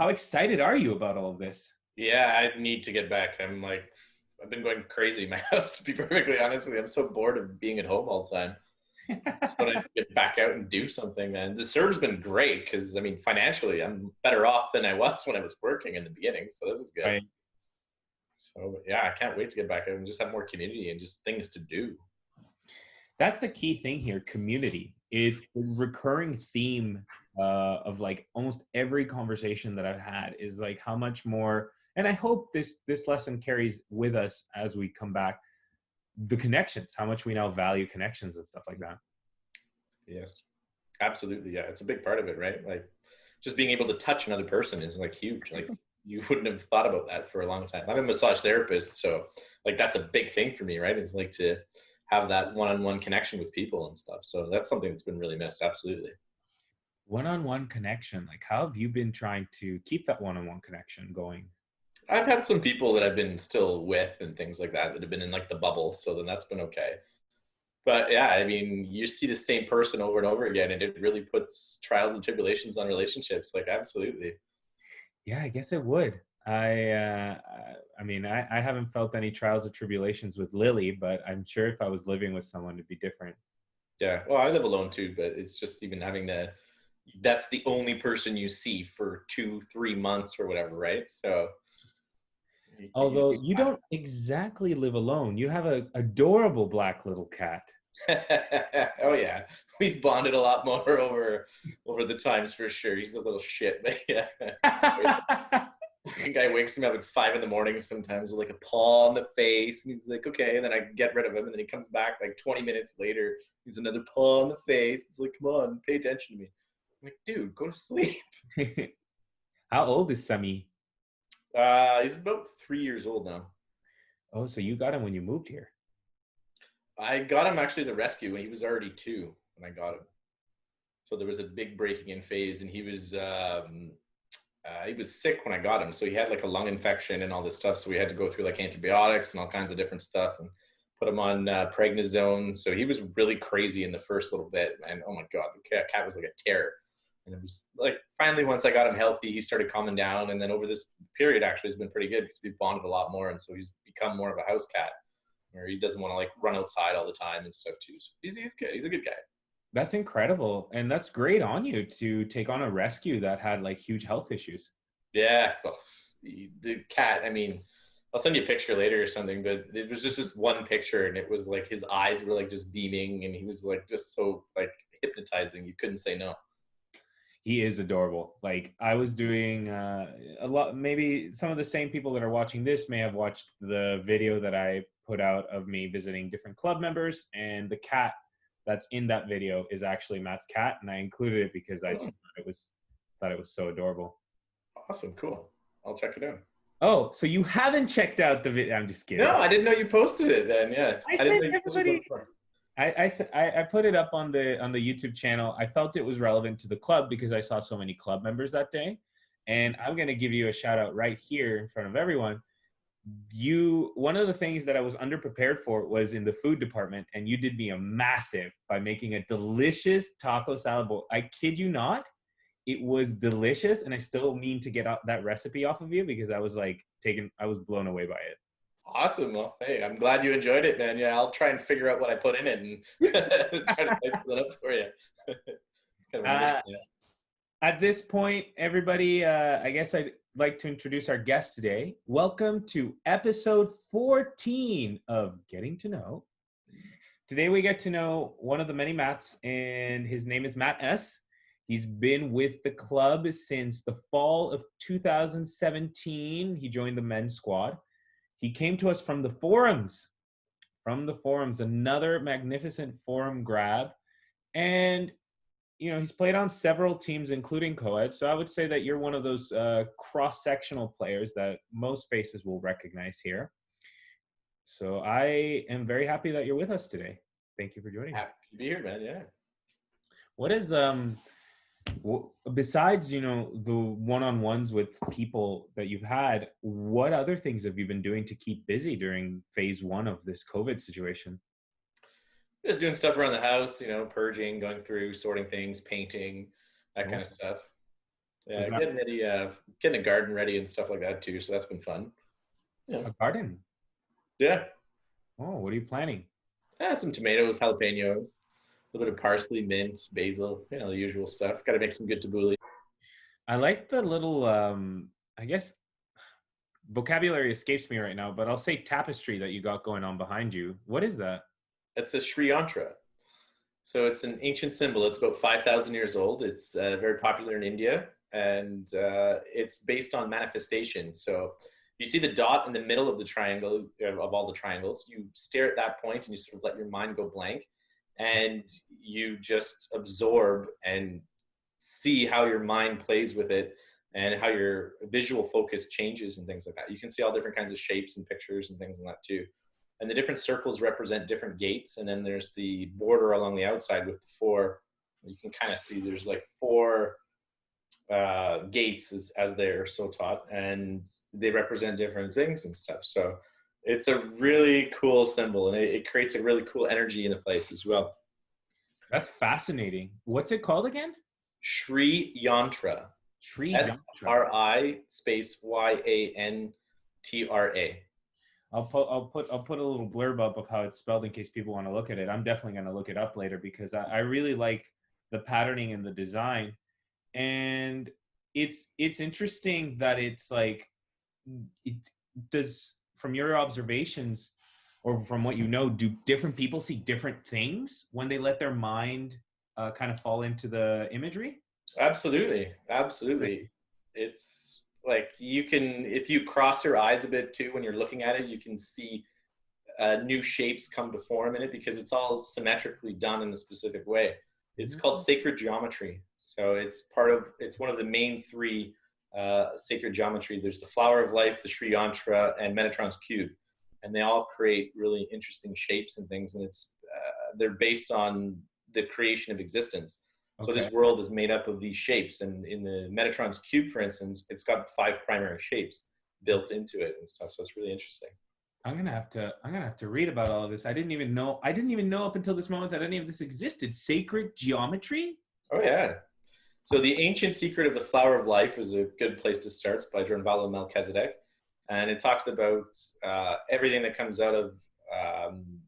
How excited are you about all of this? Yeah, I need to get back. I've been going crazy in my house, to be perfectly honest with you. I'm so bored of being at home all the time. So nice to get back out and do something, man. The Serb's been great because, I mean, financially, I'm better off than I was when I was working in the beginning. So this is good. Right. So, yeah, I can't wait to get back out and just have more community and just things to do. That's the key thing here, community. It's a recurring theme of like almost every conversation that I've had is like how much more, and I hope this lesson carries with us as we come back, the connections, how much we now value connections and stuff like that. Yes, absolutely. Yeah, it's a big part of it, right? Like, just being able to touch another person is like huge. Like, you wouldn't have thought about that for a long time. I'm a massage therapist, so like that's a big thing for me, right? It's like to have that one-on-one connection with people and stuff. So that's something that's been really missed. Absolutely. One-on-one connection. Like how have you been trying to keep that one-on-one connection going? I've had some people that I've been still with and things like that have been in like the bubble, so then that's been okay. But yeah, I mean, you see the same person over and over again, and it really puts trials and tribulations on relationships. Like, absolutely. Yeah, I guess it would. I mean, I haven't felt any trials or tribulations with Lily, but I'm sure if I was living with someone, it'd be different. Yeah. Well, I live alone too, but it's just even having that's the only person you see for 2, 3 months or whatever, right? So Although you don't exactly live alone, you have a adorable black little cat. oh yeah, we've bonded a lot more over the times for sure. He's a little shit, but yeah. Guy wakes him up at 5 in the morning sometimes with like a paw on the face, and he's like, okay, and then I get rid of him, and then he comes back like 20 minutes later. He's another paw on the face. It's like, come on, pay attention to me. I'm like, dude, go to sleep. How old is Sami? He's about 3 years old now. Oh, so you got him when you moved here. I got him actually as a rescue when he was already 2 when I got him. So there was a big breaking in phase, and he was sick when I got him. So he had like a lung infection and all this stuff. So we had to go through like antibiotics and all kinds of different stuff and put him on prednisone. So he was really crazy in the first little bit. And oh my God, the cat was like a terror. And it was like finally, once I got him healthy, he started calming down. And then over this period, actually, has been pretty good because we've bonded a lot more. And so he's become more of a house cat where he doesn't want to like run outside all the time and stuff too. So he's good. He's a good guy. That's incredible. And that's great on you to take on a rescue that had like huge health issues. Yeah. Well, the cat, I mean, I'll send you a picture later or something, but it was just this one picture and it was like his eyes were like just beaming and he was like just so like hypnotizing. You couldn't say no. He is adorable. Like I was doing a lot, maybe some of the same people that are watching this may have watched the video that I put out of me visiting different club members, and the cat that's in that video is actually Matt's cat, and I included it because I just thought it was so adorable. Awesome. Cool. I'll check it out. Oh, so you haven't checked out the video? I'm just No, kidding. I didn't know you posted it then. Yeah. I I didn't sent know you posted it everybody. before. I put it up on the YouTube channel. I felt it was relevant to the club because I saw so many club members that day, and I'm gonna give you a shout out right here in front of everyone. One of the things that I was underprepared for was in the food department, and you did me a massive by making a delicious taco salad bowl. I kid you not, it was delicious, and I still mean to get out that recipe off of you because I was like I was blown away by it. Awesome. Well, hey, I'm glad you enjoyed it, man. Yeah, I'll try and figure out what I put in it and try to type that up for you. It's kind of a mission. Uh, Yeah. At this point, everybody, I guess I'd like to introduce our guest today. Welcome to episode 14 of Getting to Know. Today, we get to know one of the many Matts, and his name is Matt S. He's been with the club since the fall of 2017. He joined the men's squad. He came to us from the forums. Another magnificent forum grab. And he's played on several teams, including co-ed. So I would say that you're one of those cross-sectional players that most faces will recognize here. So I am very happy that you're with us today. Thank you for joining me. Happy to be here, man. Yeah. What is besides the one-on-ones with people that you've had, what other things have you been doing to keep busy during phase 1 of this COVID situation? Just doing stuff around the house, purging, going through, sorting things, painting, that kind of stuff. So is Yeah, that getting a garden ready and stuff like that too. So that's been fun. Yeah. a garden? Yeah. Oh, what are you planning? Some tomatoes, jalapenos, a little bit of parsley, mint, basil, the usual stuff. Got to make some good tabbouleh. I like the little I guess vocabulary escapes me right now, but I'll say tapestry that you got going on behind you. What is that? It's a Sri yantra. So it's an ancient symbol. It's about 5,000 years old. It's very popular in India, and it's based on manifestation. So you see the dot in the middle of the triangle, of all the triangles. You stare at that point and you sort of let your mind go blank, and you just absorb and see how your mind plays with it and how your visual focus changes and things like that. You can see all different kinds of shapes and pictures and things like that too. And the different circles represent different gates. And then there's the border along the outside with the four. You can kind of see there's like four gates as they're so taught, and they represent different things and stuff. So it's a really cool symbol, and it creates a really cool energy in the place as well. That's fascinating. What's it called again? Sri Yantra. Tree yantra. SRI space YANTRA. I'll put a little blurb up of how it's spelled in case people want to look at it. I'm definitely going to look it up later because I really like the patterning and the design. And it's interesting that it's like it does, from your observations or from what you know, do different people see different things when they let their mind kind of fall into the imagery? Absolutely. Absolutely. It's like you can, if you cross your eyes a bit too when you're looking at it, you can see new shapes come to form in it because it's all symmetrically done in a specific way. It's called sacred geometry. So it's one of the main three sacred geometry. There's the flower of life, the Sri Yantra, and Metatron's cube, and they all create really interesting shapes and things. And they're based on the creation of existence. So Okay. this world is made up of these shapes, and in the Metatron's cube, for instance, it's got 5 primary shapes built into it and stuff. So it's really interesting. I'm gonna have to read about all of this. I didn't even know up until this moment that any of this existed. Sacred geometry? Oh yeah. So the ancient secret of the flower of life is a good place to start. It's by Drunvalo Melchizedek, and it talks about everything that comes out of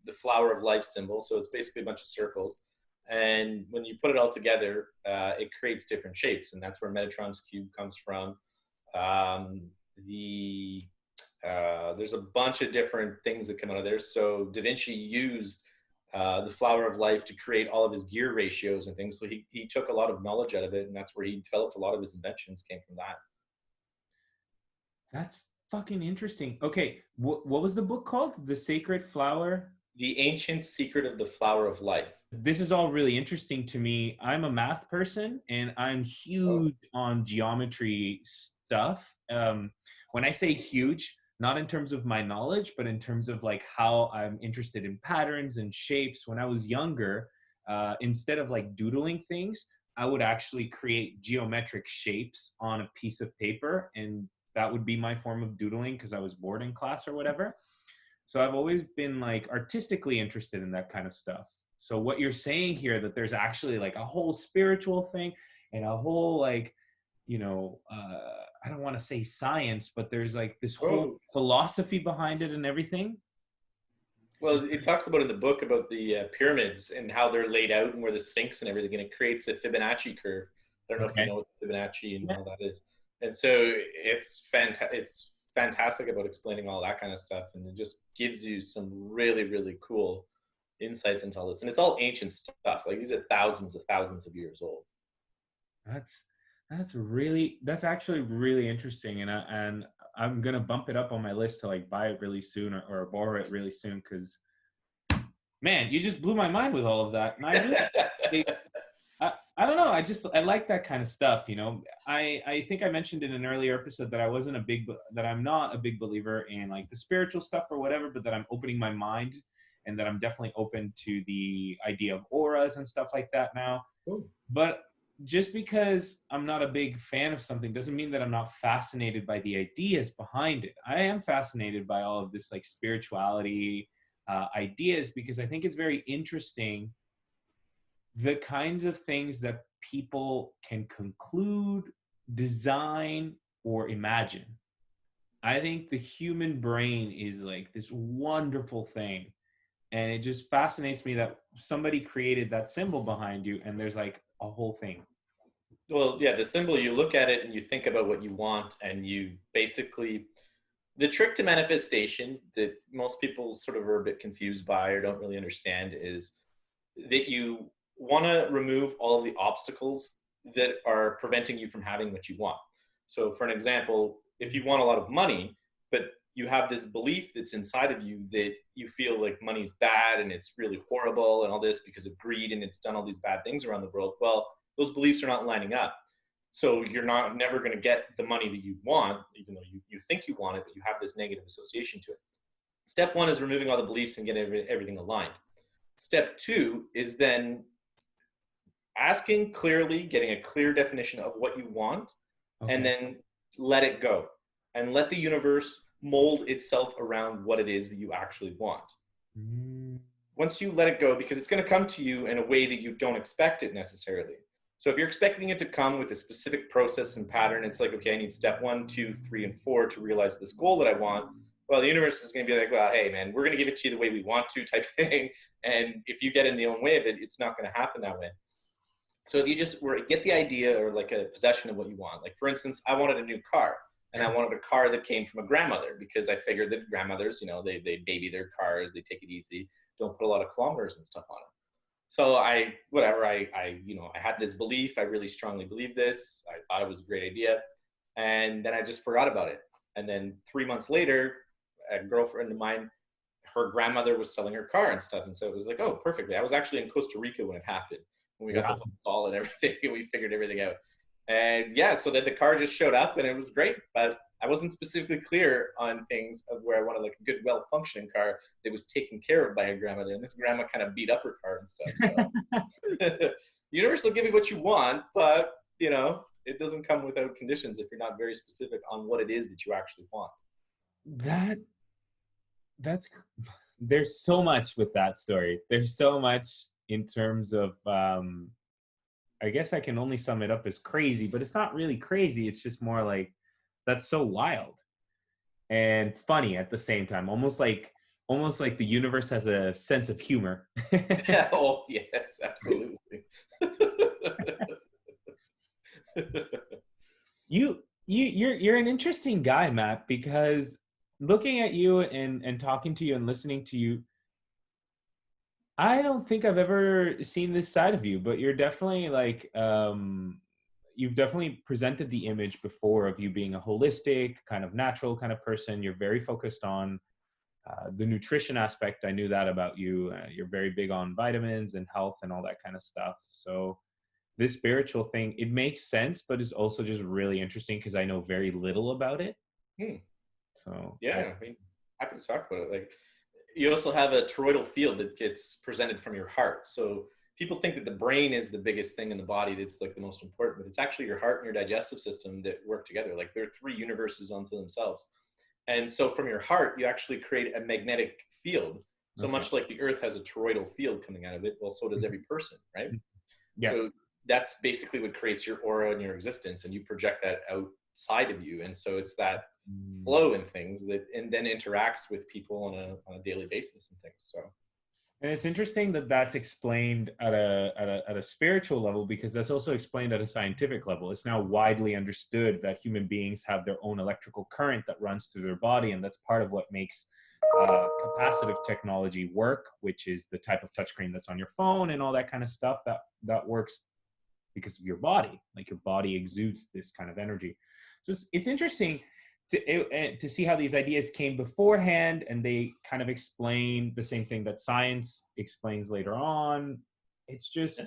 the flower of life symbol. So it's basically a bunch of circles, and when you put it all together, it creates different shapes, and that's where Metatron's cube comes from. Um, the There's a bunch of different things that come out of there. So Da Vinci used the flower of life to create all of his gear ratios and things. So he took a lot of knowledge out of it, and that's where he developed a lot of his inventions came from that. That's fucking interesting. Okay, what was the book called? The Sacred Flower? The ancient secret of the flower of life. This is all really interesting to me. I'm a math person and I'm Oh, huge on geometry stuff. When I say huge, not in terms of my knowledge, but in terms of like how I'm interested in patterns and shapes. When I was younger, instead of like doodling things, I would actually create geometric shapes on a piece of paper, and that would be my form of doodling because I was bored in class or whatever. So I've always been like artistically interested in that kind of stuff. So what you're saying here, that there's actually like a whole spiritual thing and a whole like, I don't want to say science, but there's like this whole oh. philosophy behind it and everything. Well, it talks about in the book about the pyramids and how they're laid out and where the Sphinx and everything, and it creates a Fibonacci curve. I don't know if you Okay. know what Fibonacci and Yeah. all that is. And so it's fantastic about explaining all that kind of stuff, and it just gives you some really, really cool insights into all this. And it's all ancient stuff. Like these are thousands of years old. That's that's actually really interesting, and I'm gonna bump it up on my list to like buy it really soon or borrow it really soon because man, you just blew my mind with all of that, and I don't know. I like that kind of stuff. I think I mentioned in an earlier episode that that I'm not a big believer in like the spiritual stuff or whatever, but that I'm opening my mind and that I'm definitely open to the idea of auras and stuff like that now. Cool. But just because I'm not a big fan of something doesn't mean that I'm not fascinated by the ideas behind it. I am fascinated by all of this like spirituality ideas because I think it's very interesting the kinds of things that people can conclude design or imagine. I think the human brain is like this wonderful thing. And it just fascinates me that somebody created that symbol behind you and there's like a whole thing. Well, yeah, the symbol, you look at it and you think about what you want, and you basically, the trick to manifestation that most people sort of are a bit confused by or don't really understand is that you want to remove all of the obstacles that are preventing you from having what you want. So, for an example, if you want a lot of money, but you have this belief that's inside of you that you feel like money's bad and it's really horrible and all this because of greed and it's done all these bad things around the world, well, those beliefs are not lining up. So you're not never going to get the money that you want, even though you think you want it, but you have this negative association to it. Step one is removing all the beliefs and getting everything aligned. Step two is then asking clearly, getting a clear definition of what you want, and then let it go and let the universe mold itself around what it is that you actually want. Once you let it go, because it's going to come to you in a way that you don't expect it necessarily. So if you're expecting it to come with a specific process and pattern, it's like, okay, I need step 1, 2, 3, and 4 to realize this goal that I want. Well, the universe is going to be like, well, hey, man, we're going to give it to you the way we want to type thing. And if you get in the own way of it, it's not going to happen that way. So if you just get the idea or like a possession of what you want, like for instance, I wanted a new car, and I wanted a car that came from a grandmother because I figured that grandmothers, they baby their cars, they take it easy, don't put a lot of kilometers and stuff on it. So I had this belief. I really strongly believed this. I thought it was a great idea. And then I just forgot about it. And then 3 months later, a girlfriend of mine, her grandmother was selling her car and stuff. And so it was like, oh, perfectly. I was actually in Costa Rica when it happened, when we got the phone call and everything, and we figured everything out. And yeah, so then the car just showed up and it was great. But I wasn't specifically clear on things of where I wanted like a good, well-functioning car that was taken care of by a grandmother. And this grandma kind of beat up her car and stuff. So the universe will give you what you want, but it doesn't come without conditions if you're not very specific on what it is that you actually want. That's there's so much with that story. There's so much in terms of I guess I can only sum it up as crazy, but it's not really crazy. It's just more like that's so wild and funny at the same time. Almost like the universe has a sense of humor. Oh, yes, absolutely. You're an interesting guy, Matt, because looking at you and talking to you and listening to you, I don't think I've ever seen this side of you, but you're definitely like you've definitely presented the image before of you being a holistic, kind of natural kind of person. You're very focused on the nutrition aspect. I knew that about you. You're very big on vitamins and health and all that kind of stuff. So this spiritual thing, it makes sense, but it's also just really interesting because I know very little about it. So yeah, I mean, happy to talk about it. Like, you also have a toroidal field that gets presented from your heart. So people think that the brain is the biggest thing in the body that's like the most important, but it's actually your heart and your digestive system that work together. Like, they're 3 universes unto themselves. And so from your heart, you actually create a magnetic field. So much like the earth has a toroidal field coming out of it, well, so does every person, right? Yeah. So that's basically what creates your aura and your existence, and you project that outside of you. And so it's that flow in things that and then interacts with people on a daily basis and things. So, and it's interesting that that's explained at a spiritual level, because that's also explained at a scientific level. It's now widely understood that human beings have their own electrical current that runs through their body, and that's part of what makes capacitive technology work, which is the type of touchscreen that's on your phone and all that kind of stuff that works because of your body. Like, your body exudes this kind of energy. So it's interesting to see how these ideas came beforehand, and they kind of explain the same thing that science explains later on. It's just,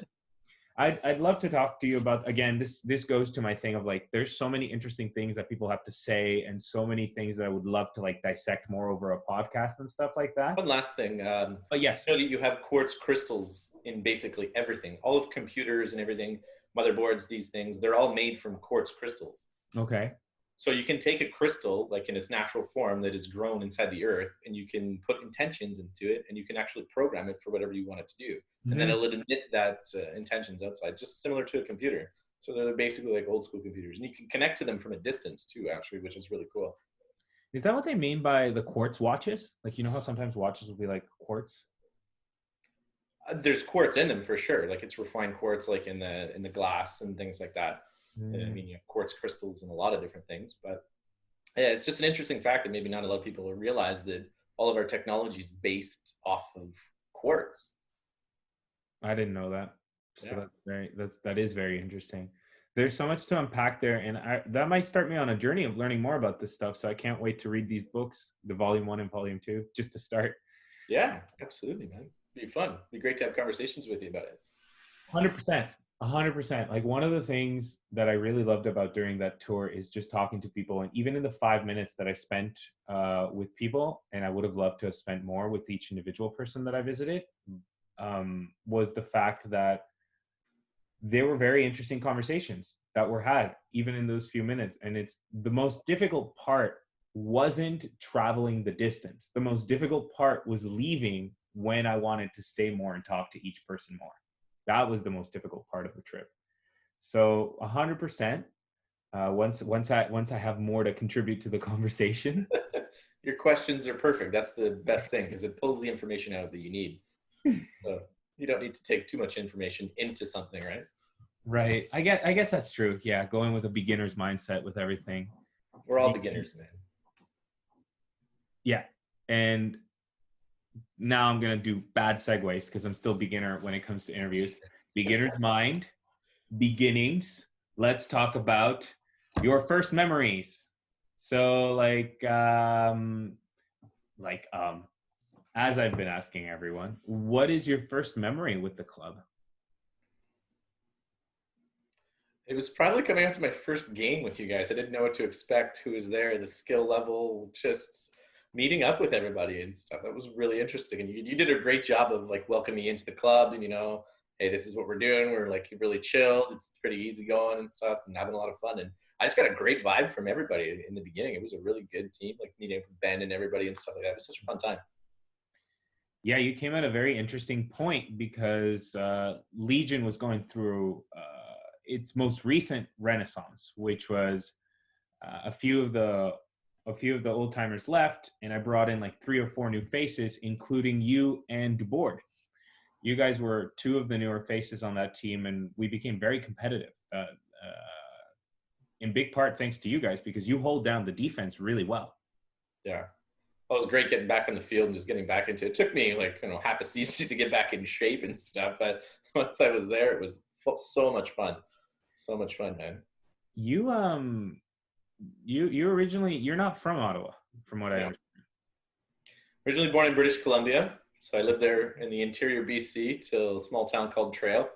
I'd love to talk to you about, again, this goes to my thing of like, there's so many interesting things that people have to say, and so many things that I would love to like dissect more over a podcast and stuff like that. One last thing. But yes, you have quartz crystals in basically everything. All of computers and everything, motherboards, these things, they're all made from quartz crystals. Okay. So you can take a crystal, like in its natural form that is grown inside the earth, and you can put intentions into it, and you can actually program it for whatever you want it to do. And then it'll emit that intentions outside, just similar to a computer. So they're basically like old school computers, and you can connect to them from a distance too, actually, which is really cool. Is that what they mean by the quartz watches? Like, you know how sometimes watches will be like quartz? There's quartz in them for sure. Like it's refined quartz, like in the glass and things like that. I Mm. mean, you have quartz crystals and a lot of different things, but yeah, it's just an interesting fact that maybe not a lot of people realize that all of our technology is based off of quartz. I didn't know that. So Yeah. that is very interesting. There's so much to unpack there, and that might start me on a journey of learning more about this stuff. So I can't wait to read these books, the volume 1 and volume 2, just to start. Yeah, absolutely, man. It'd be fun. It'd be great to have conversations with you about it. 100%. 100%. Like, one of the things that I really loved about during that tour is just talking to people. And even in the 5 minutes that I spent with people, and I would have loved to have spent more with each individual person that I visited, was the fact that they were very interesting conversations that were had even in those few minutes. And it's the most difficult part wasn't traveling the distance. The most difficult part was leaving when I wanted to stay more and talk to each person more. That was the most difficult part of the trip. So 100%. Once I have more to contribute to the conversation. Your questions are perfect. That's the best thing because it pulls the information out that you need. So you don't need to take too much information into something, right? Right. I guess that's true. Yeah, going with a beginner's mindset with everything. We're all beginners, man. Yeah. And now I'm gonna do bad segues because I'm still beginner when it comes to interviews. Beginner's mind, beginnings. Let's talk about your first memories. So as I've been asking everyone, what is your first memory with the club? It was probably coming out to my first game with you guys. I didn't know what to expect, who was there, the skill level, just meeting up with everybody and stuff. That was really interesting. And you did a great job of like welcoming me into the club and, hey, this is what we're doing. We're like really chilled. It's pretty easy going and stuff and having a lot of fun. And I just got a great vibe from everybody in the beginning. It was a really good team, like meeting up with Ben and everybody and stuff like that. It was such a fun time. Yeah, you came at a very interesting point because Legion was going through its most recent renaissance, which was a few of the old timers left, and I brought in like 3 or 4 new faces, including you and Dubord. You guys were 2 of the newer faces on that team, and we became very competitive. In big part thanks to you guys because you hold down the defense really well. Yeah. Well, it was great getting back on the field and just getting back into it. It took me like, half a season to get back in shape and stuff. But once I was there, it was so much fun. So much fun, man. You originally, you're not from Ottawa, from what I Yeah. understand. Originally born in British Columbia. So I lived there in the interior BC till a small town called Trail.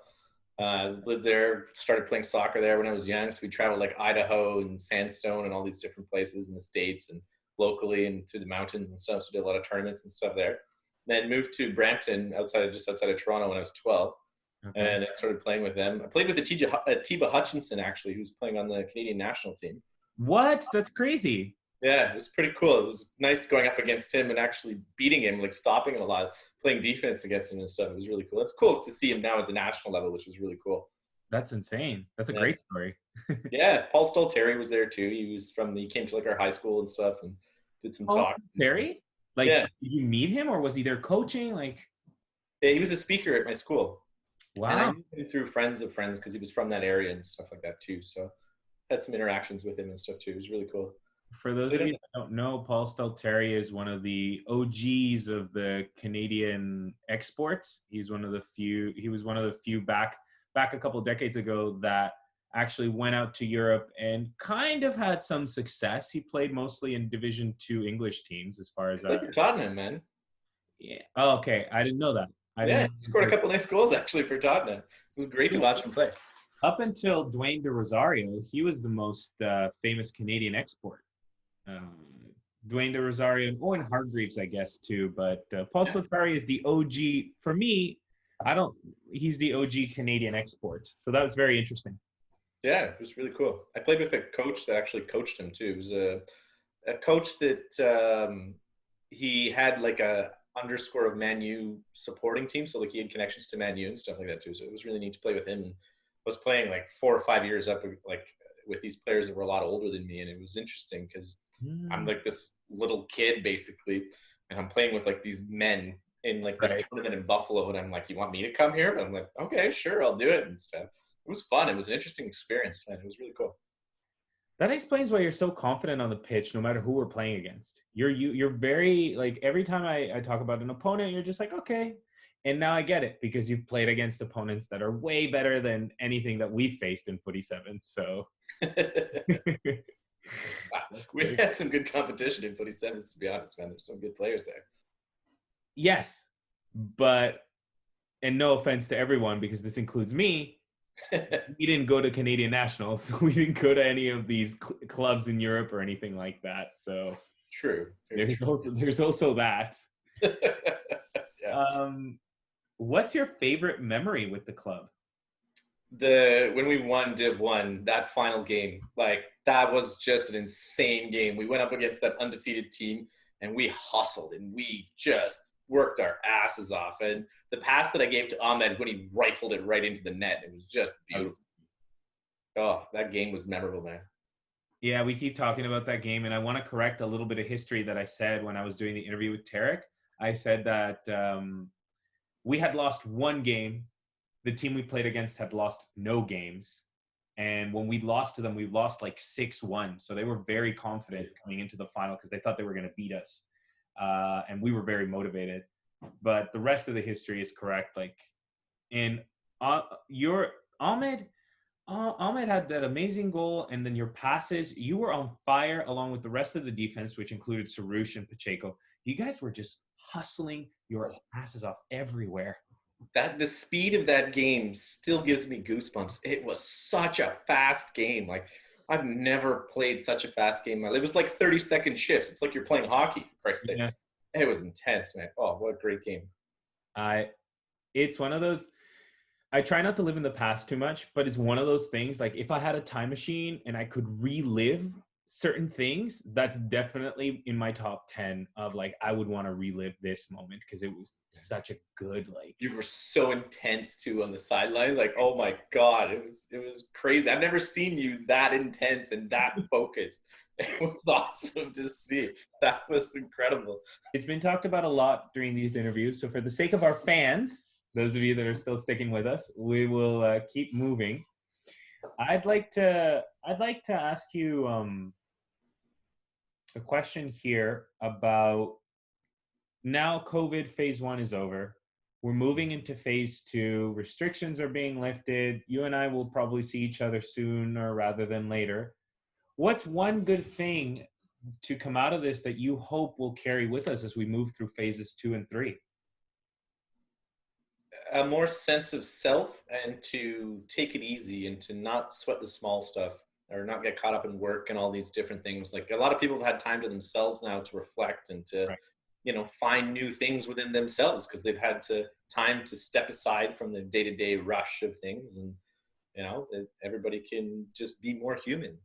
Lived there, started playing soccer there when I was young. So we traveled like Idaho and Sandstone and all these different places in the States and locally and through the mountains and stuff. So did a lot of tournaments and stuff there. Then moved to Brampton, just outside of Toronto when I was 12. Okay. And I started playing with them. I played with Atiba Hutchinson, actually, who's playing on the Canadian national team. What? That's crazy. Yeah, it was pretty cool. It was nice going up against him and actually beating him, like stopping him a lot, playing defense against him and stuff. It was really cool. It's cool to see him now at the national level, which was really cool. That's insane. That's a Yeah. great story. Yeah, Paul Stalteri was there too. He came to like our high school and stuff and did some Oh, talk. Terry? Like, Yeah. did you meet him or was he there coaching? Like, Yeah, he was a speaker at my school. And I wow. knew him through friends of friends because he was from that area and stuff like that too. So had some interactions with him and stuff too. It was really cool. For those of you that don't know, Paul Stalteri is one of the OGs of the Canadian exports. He was one of the few back a couple decades ago that actually went out to Europe and kind of had some success. He played mostly in Division 2 English teams as far as Played for Tottenham, man. Yeah. Oh, okay. I didn't know that. I Yeah, didn't he scored a couple nice goals actually for Tottenham. It was great to watch him play. Up until Dwayne De Rosario, he was the most famous Canadian export. Dwayne De Rosario and Owen Hargreaves, I guess, too. But Paul Slatari is the OG. For me, he's the OG Canadian export. So that was very interesting. Yeah, it was really cool. I played with a coach that actually coached him too. It was a coach that he had like a underscore of Man U supporting team. So like he had connections to Man U and stuff like that too. So it was really neat to play with him and was playing like 4 or 5 years up like with these players that were a lot older than me, and it was interesting because I'm Mm, like this little kid basically, and I'm playing with like these men in like this right. tournament in Buffalo, and I'm like, you want me to come here? And I'm like, okay, sure, I'll do it and stuff. It was fun. It was an interesting experience, man. It was really cool. That explains why you're so confident on the pitch, no matter who we're playing against. You're very like every time I talk about an opponent, you're just like, okay. And now I get it because you've played against opponents that are way better than anything that we've faced in footy seven. So that's We great. had some good competition in footy sevens, to be honest, man. There's some good players there. Yes, but and no offense to everyone because this includes me. We didn't go to Canadian Nationals. We didn't go to any of these clubs in Europe or anything like that. So True. Very there's also that. true. Yeah. Um, what's your favorite memory with the club? When we won Div 1, that final game, like that was just an insane game. We went up against that undefeated team and we hustled and we just worked our asses off. And the pass that I gave to Ahmed when he rifled it right into the net, it was just beautiful. Oh, that game was memorable, man. Yeah, we keep talking about that game, and I want to correct a little bit of history that I said when I was doing the interview with Tarek. I said that we had lost one game. The team we played against had lost no games. And when we lost to them, we lost like 6-1. So they were very confident coming into the final because they thought they were going to beat us. And we were very motivated. But the rest of the history is correct. Like, and your Ahmed had that amazing goal, and then your passes, you were on fire along with the rest of the defense, which included Sarouche and Pacheco. You guys were just hustling your asses off everywhere. That the speed of that game still gives me goosebumps. It was such a fast game. Like I've never played such a fast game. It was like 30-second shifts. It's like you're playing hockey, for Christ's sake. Yeah. It was intense, man. Oh, what a great game. I it's one of those I try not to live in the past too much, but it's one of those things like if I had a time machine and I could relive certain things, that's definitely in my top 10 of like I would want to relive this moment because it was such a good like You were so intense too on the sideline. Like, oh my God, it was crazy. I've never seen you that intense and that focused. It was awesome to see. That was incredible. it's been talked about a lot during these interviews. So for the sake of our fans, those of you that are still sticking with us, we will keep moving. I'd like to ask you a question here about now COVID phase one is over. We're moving into phase two. Restrictions are being lifted. You and I will probably see each other sooner rather than later. What's one good thing to come out of this that you hope will carry with us as we move through phases 2 and 3? A more sense of self and to take it easy and to not sweat the small stuff or not get caught up in work and all these different things. Like a lot of people have had time to themselves now to reflect and to, Right. find new things within themselves because they've had time to step aside from the day-to-day rush of things. And, that everybody can just be more human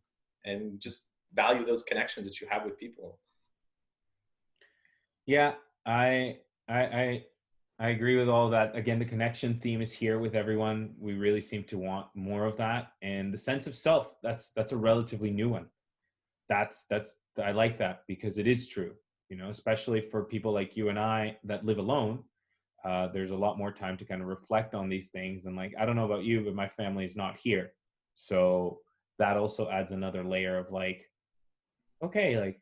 and just value those connections that you have with people. Yeah, I I I agree with all that. Again, the connection theme is here with everyone. We really seem to want more of that, and the sense of self. That's a relatively new one. That's I like that because it is true. Especially for people like you and I that live alone. There's a lot more time to kind of reflect on these things. And like, I don't know about you, but my family is not here, so that also adds another layer of like, okay, like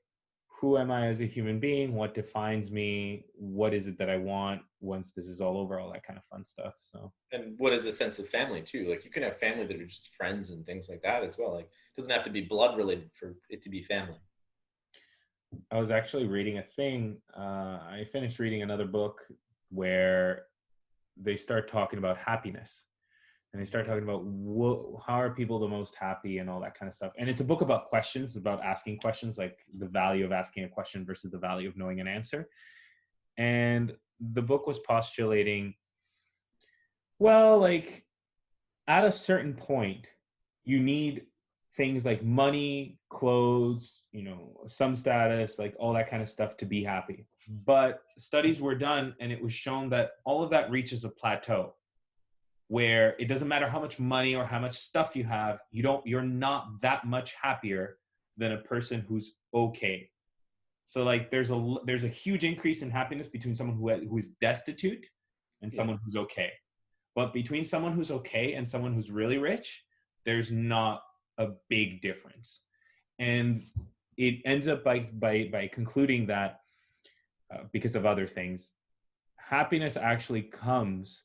who am I as a human being? What defines me? What is it that I want once this is all over? All that kind of fun stuff. So And what is a sense of family too? Like you can have family that are just friends and things like that as well. Like it doesn't have to be blood related for it to be family. I was actually reading a thing. I finished reading another book where they start talking about happiness and they start talking about how are people the most happy and all that kind of stuff. And it's a book about questions, about asking questions, like the value of asking a question versus the value of knowing an answer. And the book was postulating, well, like at a certain point, you need things like money, clothes, some status, like all that kind of stuff to be happy. But studies were done and it was shown that all of that reaches a plateau. where it doesn't matter how much money or how much stuff you have, you're not that much happier than a person who's okay. So like there's a huge increase in happiness between someone who is destitute and Yeah. someone who's okay. But between someone who's okay and someone who's really rich, there's not a big difference. And it ends up by concluding that because of other things, happiness actually comes,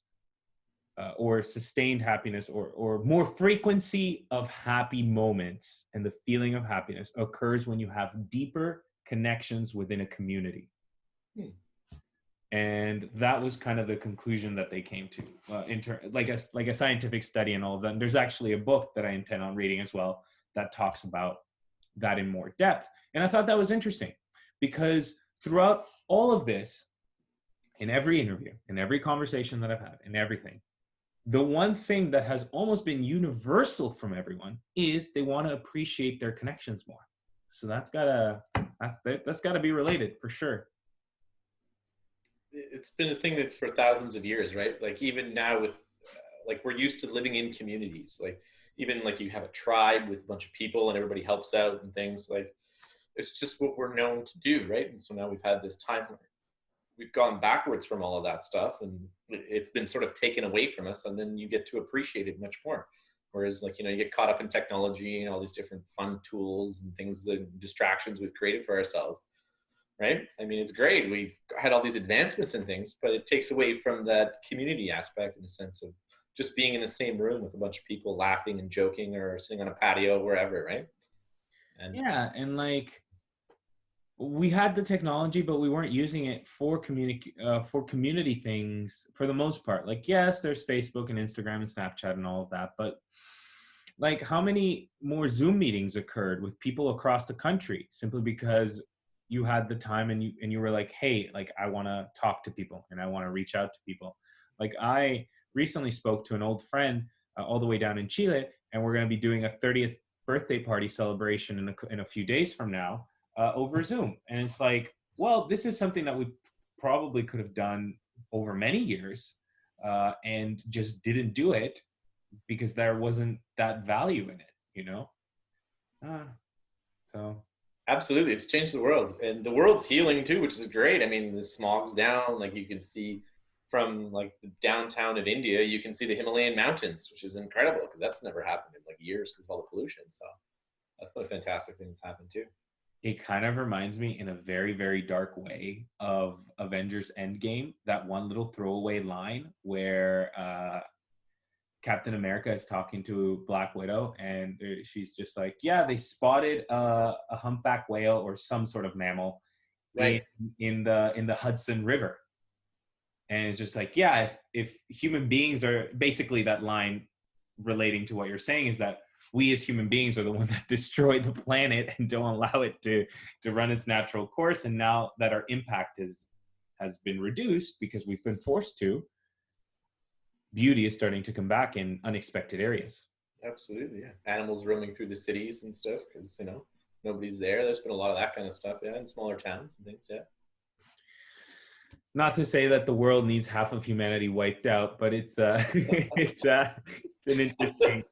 or sustained happiness, or more frequency of happy moments and the feeling of happiness occurs when you have deeper connections within a community. Hmm. And that was kind of the conclusion that they came to, like a scientific study and all of that. And there's actually a book that I intend on reading as well that talks about that in more depth. And I thought that was interesting because throughout all of this, in every interview, in every conversation that I've had, in everything, the one thing that has almost been universal from everyone is they want to appreciate their connections more. So that's gotta be related for sure. It's been a thing that's for thousands of years, right? Like even now with like we're used to living in communities. Like even like you have a tribe with a bunch of people and everybody helps out and things. Like it's just what we're known to do, right? And so now we've had this time where we've gone backwards from all of that stuff and it's been sort of taken away from us, and then you get to appreciate it much more. Whereas like, you get caught up in technology and all these different fun tools and things, and distractions we've created for ourselves, right? I mean, it's great. We've had all these advancements and things, but it takes away from that community aspect in a sense of just being in the same room with a bunch of people laughing and joking or sitting on a patio, wherever, right? And yeah, and like we had the technology, but we weren't using it for community things for the most part. Like, yes, there's Facebook and Instagram and Snapchat and all of that, but like how many more Zoom meetings occurred with people across the country simply because you had the time and you were like, hey, like I want to talk to people and I want to reach out to people. Like I recently spoke to an old friend all the way down in Chile, and we're going to be doing a 30th birthday party celebration in a few days from now over Zoom. And it's like, well, this is something that we probably could have done over many years and just didn't do it because there wasn't that value in it. So absolutely, it's changed the world, and the world's healing too, which is great. I mean, the smog's down. Like you can see from like the downtown of India, you can see the Himalayan mountains, which is incredible because that's never happened in like years because of all the pollution. So that's been a fantastic thing that's happened too. it kind of reminds me in a very, very dark way of Avengers Endgame, that one little throwaway line where Captain America is talking to Black Widow, and she's just like, yeah, they spotted a humpback whale or some sort of mammal in, Right. in the Hudson River. And it's just like, yeah, if human beings are basically, that line relating to what you're saying is that we as human beings are the one that destroy the planet and don't allow it to run its natural course. And now that our impact has been reduced because we've been forced to, beauty is starting to come back in unexpected areas. Absolutely, yeah. Animals roaming through the cities and stuff because nobody's there. There's been a lot of that kind of stuff, yeah, in smaller towns and things, yeah. Not to say that the world needs half of humanity wiped out, but it's it's an interesting.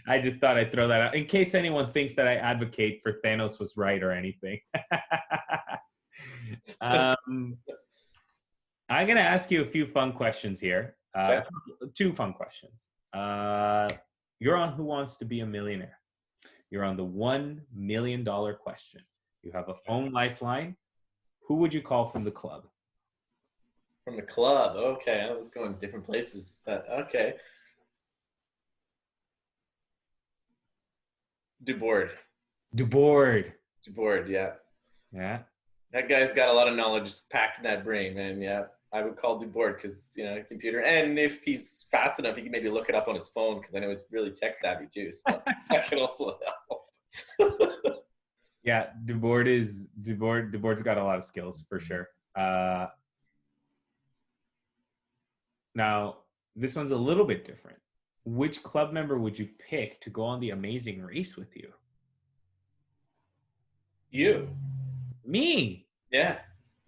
I just thought I'd throw that out in case anyone thinks that I advocate for Thanos was right or anything. I'm gonna ask you a few fun questions here. Okay. Two fun questions. You're on Who Wants to Be a Millionaire? You're on the $1 million question. You have a phone lifeline. Who would you call from the club? From the club. Okay, I was going different places, but okay. Dubord. DeBoard. Dubord, yeah. Yeah. That guy's got a lot of knowledge packed in that brain, man. Yeah, I would call Dubord because computer, and if he's fast enough, he can maybe look it up on his phone because I know he's really tech savvy too. So that can also help. Yeah, DeBoard's got a lot of skills for sure. Now, this one's a little bit different. Which club member would you pick to go on the Amazing Race with you? You. Me. Yeah.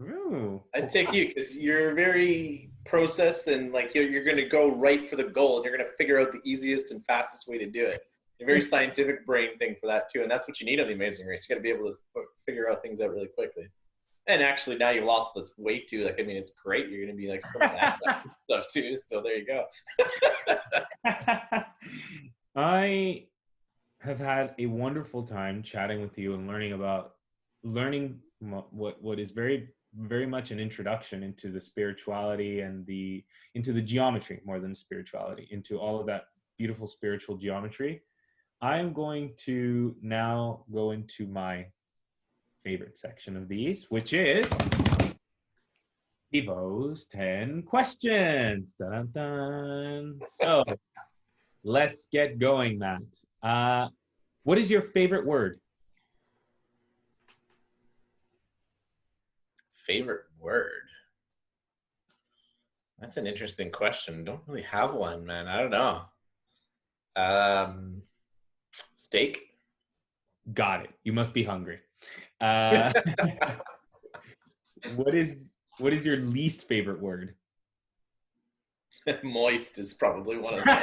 Ooh. I'd take you because you're very process, and like you're going to go right for the goal, and you're going to figure out the easiest and fastest way to do it. A very scientific brain thing for that too, and that's what you need on the Amazing Race. You got to be able to figure out things out really quickly. And actually, now you've lost this weight too. Like, I mean, it's great. You're going to be like so mad at stuff too. So there you go. I have had a wonderful time chatting with you and learning what is very very much an introduction into the spirituality and into the geometry more than spirituality, into all of that beautiful spiritual geometry. I'm going to now go into my favorite section of these, which is Evo's 10 questions. Dun, dun, dun. So let's get going, Matt. What is your favorite word? Favorite word? That's an interesting question. Don't really have one, man. I don't know. Steak. Got it. You must be hungry. What is your least favorite word? Moist is probably one of them.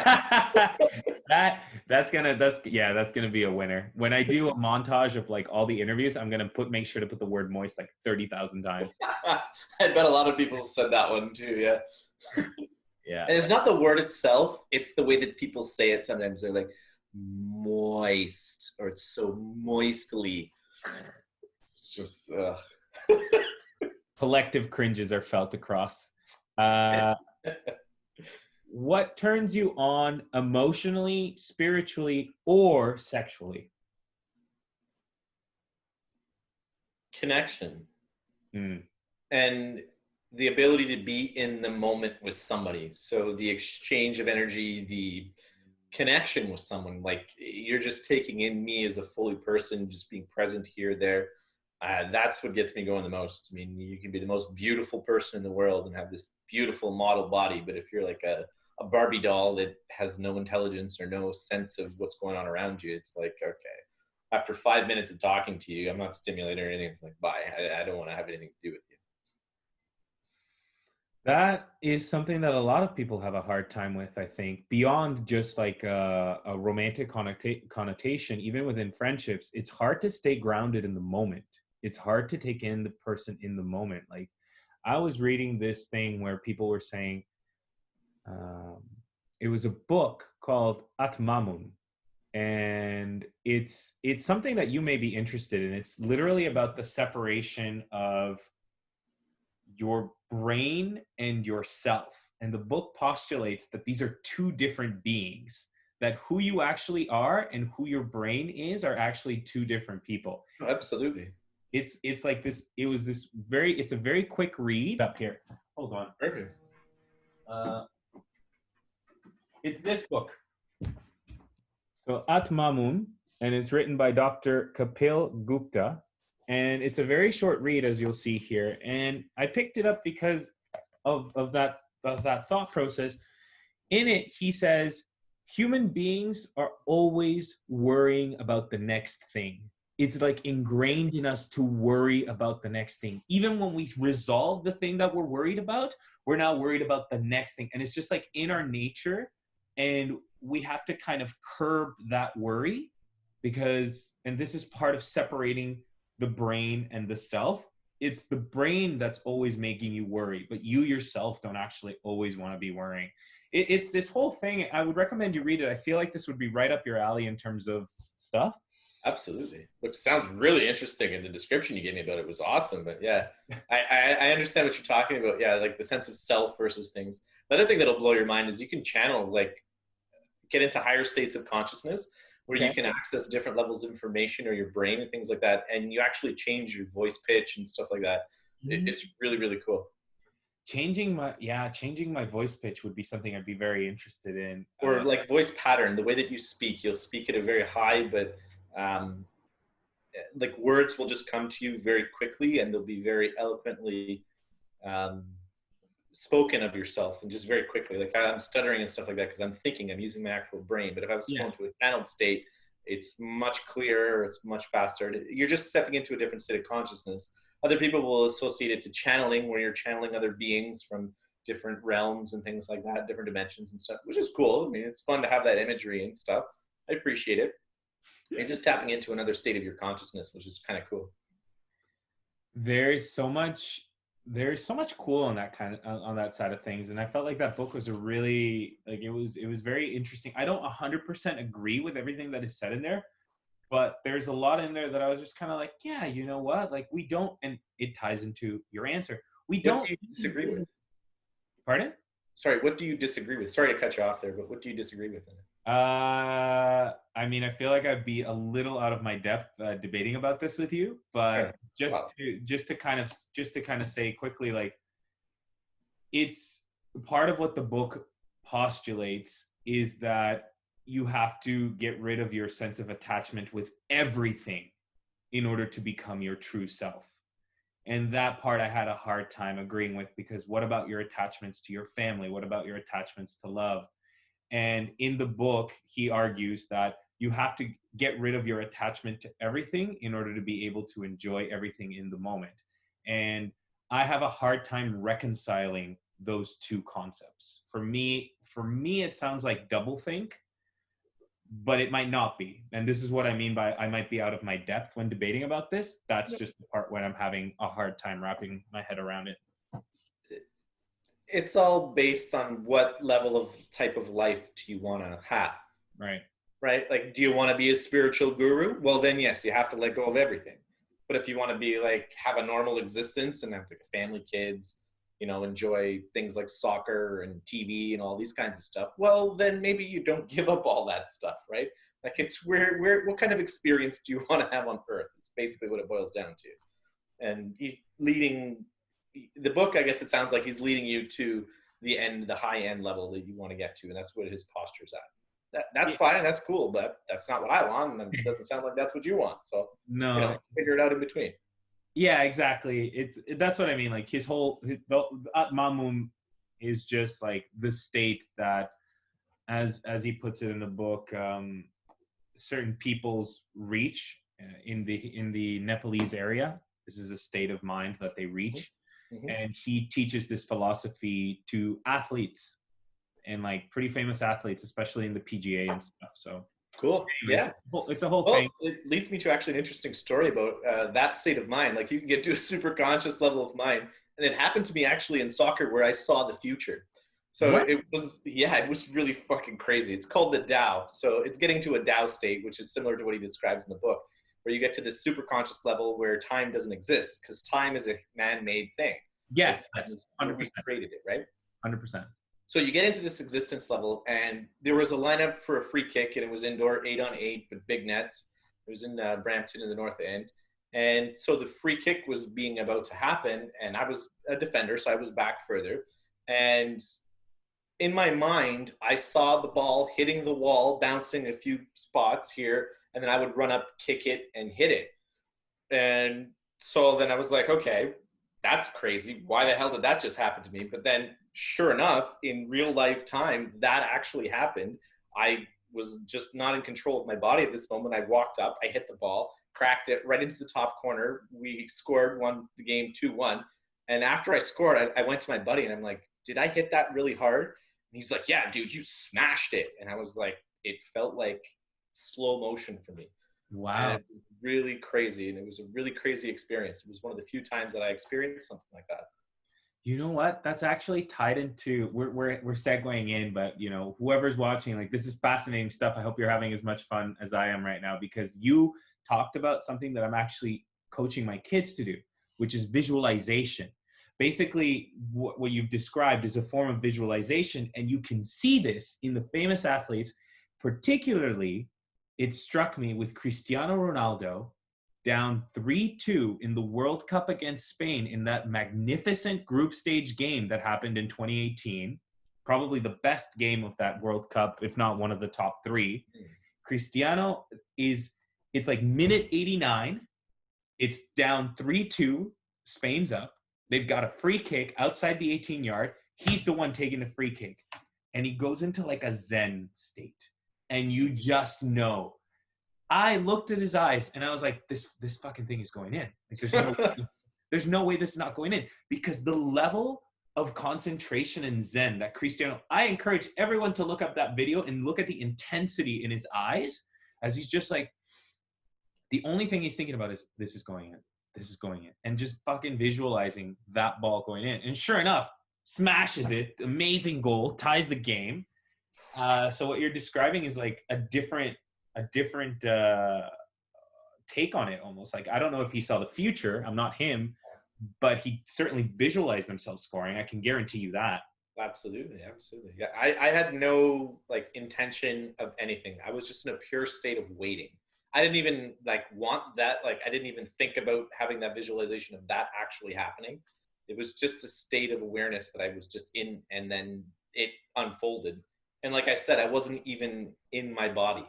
that's gonna be a winner. When I do a montage of like all the interviews, I'm gonna make sure to put the word moist like 30,000 times. I bet a lot of people said that one too. Yeah. Yeah. And it's not the word itself; it's the way that people say it. Sometimes they're like moist, or it's so moistly. It's just collective cringes are felt across. What turns you on emotionally, spiritually, or sexually? Connection. Mm. And the ability to be in the moment with somebody. So the exchange of energy, the connection with someone, like you're just taking in me as a fully person, just being present here, there. That's what gets me going the most. I mean, you can be the most beautiful person in the world and have this beautiful model body, but if you're like a Barbie doll that has no intelligence or no sense of what's going on around you, it's like, okay, after 5 minutes of talking to you, I'm not stimulated or anything. It's like, bye. I don't want to have anything to do with you. That is something that a lot of people have a hard time with, I think. Beyond just like a romantic connotation, even within friendships, it's hard to stay grounded in the moment. It's hard to take in the person in the moment. Like, I was reading this thing where people were saying, it was a book called Atmamun, and it's something that you may be interested in. It's literally about the separation of your brain and yourself. And the book postulates that these are two different beings, that who you actually are and who your brain is are actually two different people. Oh, absolutely. It's like this, it's a very quick read up here. Hold on. Perfect. It's this book. So Atmamun, and it's written by Dr. Kapil Gupta. And it's a very short read, as you'll see here. And I picked it up because of that thought process. In it, he says, human beings are always worrying about the next thing. It's like ingrained in us to worry about the next thing. Even when we resolve the thing that we're worried about, we're now worried about the next thing. And it's just like in our nature. And we have to kind of curb that worry because, and this is part of separating the brain and the self. It's the brain that's always making you worry, but you yourself don't actually always want to be worrying. It's this whole thing. I would recommend you read it. I feel like this would be right up your alley in terms of stuff. Absolutely. Which sounds really interesting. And the description you gave me about it was awesome. But yeah, I understand what you're talking about. Yeah, like the sense of self versus things. Another thing that'll blow your mind is you can channel, like, get into higher states of consciousness where you can access different levels of information or your brain and things like that. And you actually change your voice pitch and stuff like that. It's really, really cool. Changing my voice pitch would be something I'd be very interested in. Or like voice pattern, the way that you speak, you'll speak at a very high, but like words will just come to you very quickly and they'll be very eloquently spoken of yourself and just very quickly. Like I'm stuttering and stuff like that because I'm thinking, I'm using my actual brain. But if I was going to a channeled state, it's much clearer, it's much faster. You're just stepping into a different state of consciousness. Other people will associate it to channeling, where you're channeling other beings from different realms and things like that, different dimensions and stuff, which is cool. I mean, it's fun to have that imagery and stuff. I appreciate it. You're just tapping into another state of your consciousness, which is kind of cool. There's so much cool on that on that side of things, and I felt like that book was a really, like, it was very interesting. I don't 100% agree with everything that is said in there, but there's a lot in there that I was just kind of like, yeah, you know what, like, we don't, and it ties into your answer, we What don't do you disagree with? Pardon? Sorry, what do you disagree with? Sorry to cut you off there, but what do you disagree with in it? I mean, I feel like I'd be a little out of my depth debating about this with you, but just to kind of say quickly, like, it's part of what the book postulates is that you have to get rid of your sense of attachment with everything in order to become your true self. And that part I had a hard time agreeing with, because what about your attachments to your family? What about your attachments to love? And in the book, he argues that you have to get rid of your attachment to everything in order to be able to enjoy everything in the moment. And I have a hard time reconciling those two concepts. For me, it sounds like doublethink, but it might not be. And this is what I mean by I might be out of my depth when debating about this. That's just the part when I'm having a hard time wrapping my head around it. It's all based on what level of type of life do you want to have. Right? Like, do you want to be a spiritual guru? Well, then yes, you have to let go of everything. But if you want to be like, have a normal existence and have like a family, kids, you know, enjoy things like soccer and TV and all these kinds of stuff, well, then maybe you don't give up all that stuff, right? Like, it's what kind of experience do you want to have on Earth? It's basically what it boils down to. And he's leading the book, I guess it sounds like he's leading you to the high end level that you want to get to. And that's what his posture's at. That's fine. That's cool. But that's not what I want. And it doesn't sound like that's what you want. So, no, you know, figure it out in between. Yeah, exactly. That's what I mean. Like, his whole Mamum is just like the state that, as he puts it in the book, certain peoples reach in the Nepalese area. This is a state of mind that they reach. Mm-hmm. And he teaches this philosophy to athletes, and like pretty famous athletes, especially in the PGA and stuff. So cool. Anyways, yeah, it's a whole thing. It leads me to actually an interesting story about that state of mind. Like, you can get to a super conscious level of mind, and it happened to me actually in soccer, where I saw the future. So it was really fucking crazy. It's called the Tao. So it's getting to a Tao state, which is similar to what he describes in the book, where you get to this super conscious level where time doesn't exist, because time is a man-made thing. Yes, 100%. We created it, right? 100%. So you get into this existence level, and there was a lineup for a free kick, and it was indoor 8-on-8 with big nets. It was in Brampton in the North End. And so the free kick was being about to happen, and I was a defender, so I was back further. And in my mind, I saw the ball hitting the wall, bouncing a few spots here, and then I would run up, kick it, and hit it. And so then I was like, okay, that's crazy. Why the hell did that just happen to me? But then, sure enough, in real life time, that actually happened. I was just not in control of my body at this moment. I walked up, I hit the ball, cracked it right into the top corner. We scored, won the game 2-1. And after I scored, I went to my buddy and I'm like, did I hit that really hard? And he's like, yeah, dude, you smashed it. And I was like, it felt like slow motion for me. Wow. And it was really crazy. And it was a really crazy experience. It was one of the few times that I experienced something like that. You know what? That's actually tied into, we're segueing in, but you know, whoever's watching, like, this is fascinating stuff. I hope you're having as much fun as I am right now, because you talked about something that I'm actually coaching my kids to do, which is visualization. Basically, what you've described is a form of visualization, and you can see this in the famous athletes. Particularly, it struck me with Cristiano Ronaldo down 3-2 in the World Cup against Spain in that magnificent group stage game that happened in 2018. Probably the best game of that World Cup, if not one of the top three. Cristiano it's like minute 89. It's down 3-2. Spain's up. They've got a free kick outside the 18-yard. He's the one taking the free kick. And he goes into like a Zen state. And you just know. I looked at his eyes and I was like, this fucking thing is going in. Like, there's no way this is not going in. Because the level of concentration and zen that Cristiano, I encourage everyone to look up that video and look at the intensity in his eyes as he's just like, the only thing he's thinking about is this is going in, this is going in, and just fucking visualizing that ball going in. And sure enough, smashes it, amazing goal, ties the game. So what you're describing is like a different take on it almost. Like, I don't know if he saw the future, I'm not him, but he certainly visualized himself scoring. I can guarantee you that. Absolutely. Yeah, I had no like intention of anything. I was just in a pure state of waiting. I didn't even like want that. Like, I didn't even think about having that visualization of that actually happening. It was just a state of awareness that I was just in, and then it unfolded. And like I said, I wasn't even in my body.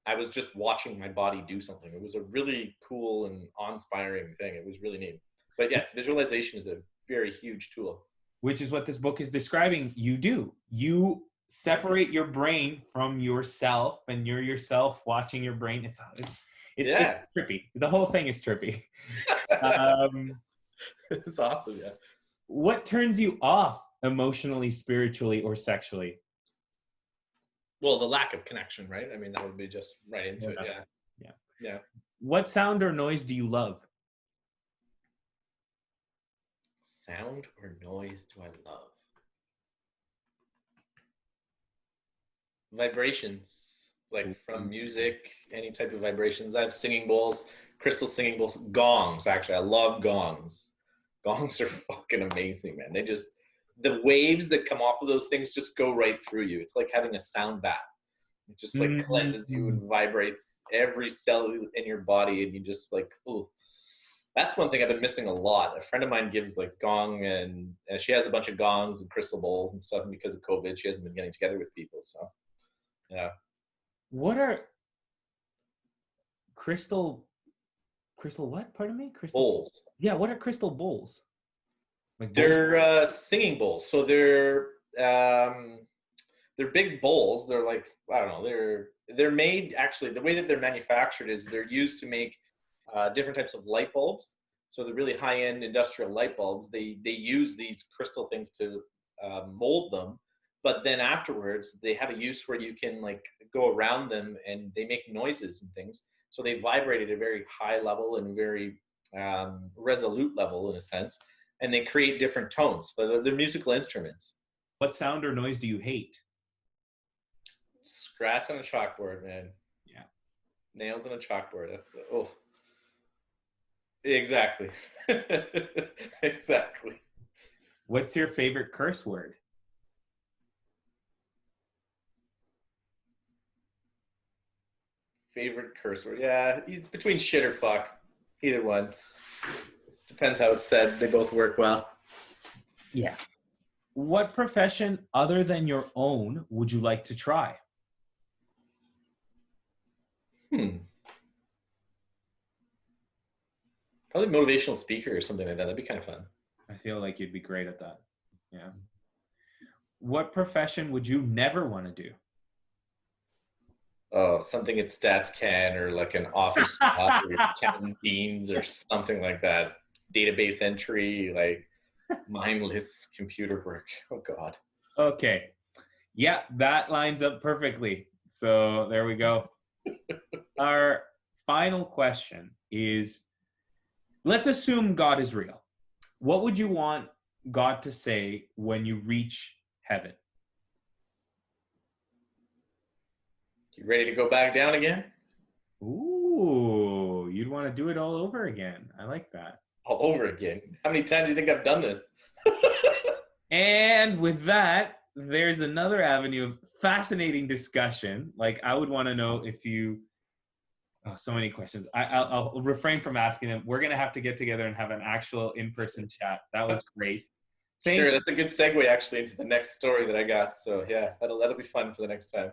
I was just watching my body do something. It was a really cool and awe-inspiring thing. It was really neat. But yes, visualization is a very huge tool. Which is what this book is describing. You do. You separate your brain from yourself, and you're yourself watching your brain. It's trippy. The whole thing is trippy. It's awesome. Yeah. What turns you off emotionally, spiritually, or sexually? Well, the lack of connection, right? I mean, that would be just right into it. Yeah. What sound or noise do you love? Sound or noise do I love? Vibrations, like from music, any type of vibrations. I have singing bowls, crystal singing bowls, gongs. Actually, I love gongs. Gongs are fucking amazing, man. The waves that come off of those things just go right through you. It's like having a sound bath. It just like cleanses you and vibrates every cell in your body, and you just like, ooh. That's one thing I've been missing a lot. A friend of mine gives like gong, and she has a bunch of gongs and crystal bowls and stuff. And because of COVID, she hasn't been getting together with people. So, yeah. What are crystal what? Pardon me? Crystal bowls. Yeah, what are crystal bowls? Like they're singing bowls. So they're big bowls. They're like, I don't know. They're made, actually, the way that they're manufactured is they're used to make different types of light bulbs. So the really high-end industrial light bulbs, they use these crystal things to mold them, but then afterwards they have a use where you can like go around them, and they make noises and things. So they vibrate at a very high level and very resolute level in a sense, and they create different tones. So they're musical instruments. What sound or noise do you hate? Scratch on a chalkboard, man. Yeah. Nails on a chalkboard. That's the Exactly. Exactly. What's your favorite curse word? Favorite curse word? Yeah, it's between shit or fuck. Either one. Depends how it's said. They both work well. Yeah. What profession other than your own would you like to try? Probably motivational speaker or something like that. That'd be kind of fun. I feel like you'd be great at that. Yeah. What profession would you never want to do? Oh, something at StatsCan, or like an office job, or counting beans or something like that. Database entry, like mindless computer work. Oh God. Okay. Yeah, that lines up perfectly. So there we go. Our final question is, let's assume God is real. What would you want God to say when you reach heaven? You ready to go back down again? Ooh, you'd want to do it all over again. I like that. All over again? How many times do you think I've done this? And with that, there's another avenue of fascinating discussion. Like, I would want to know if you... Oh, so many questions. I'll refrain from asking them. We're going to have to get together and have an actual in-person chat. That was great. Sure, that's a good segue actually into the next story that I got. So yeah, that'll be fun for the next time.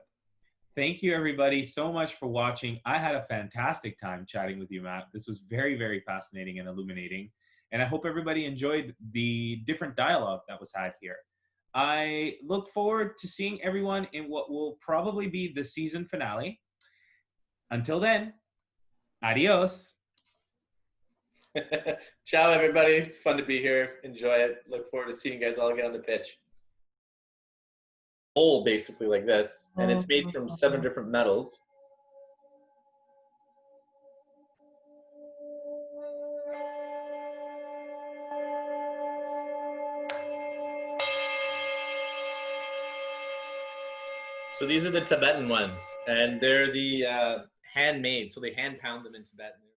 Thank you, everybody, so much for watching. I had a fantastic time chatting with you, Matt. This was very, very fascinating and illuminating. And I hope everybody enjoyed the different dialogue that was had here. I look forward to seeing everyone in what will probably be the season finale. Until then, adios. Ciao, everybody. It's fun to be here. Enjoy it. Look forward to seeing you guys all again on the pitch. Bowl basically like this, and it's made from 7 different metals. So these are the Tibetan ones, and they're the handmade. So they hand pound them in Tibet.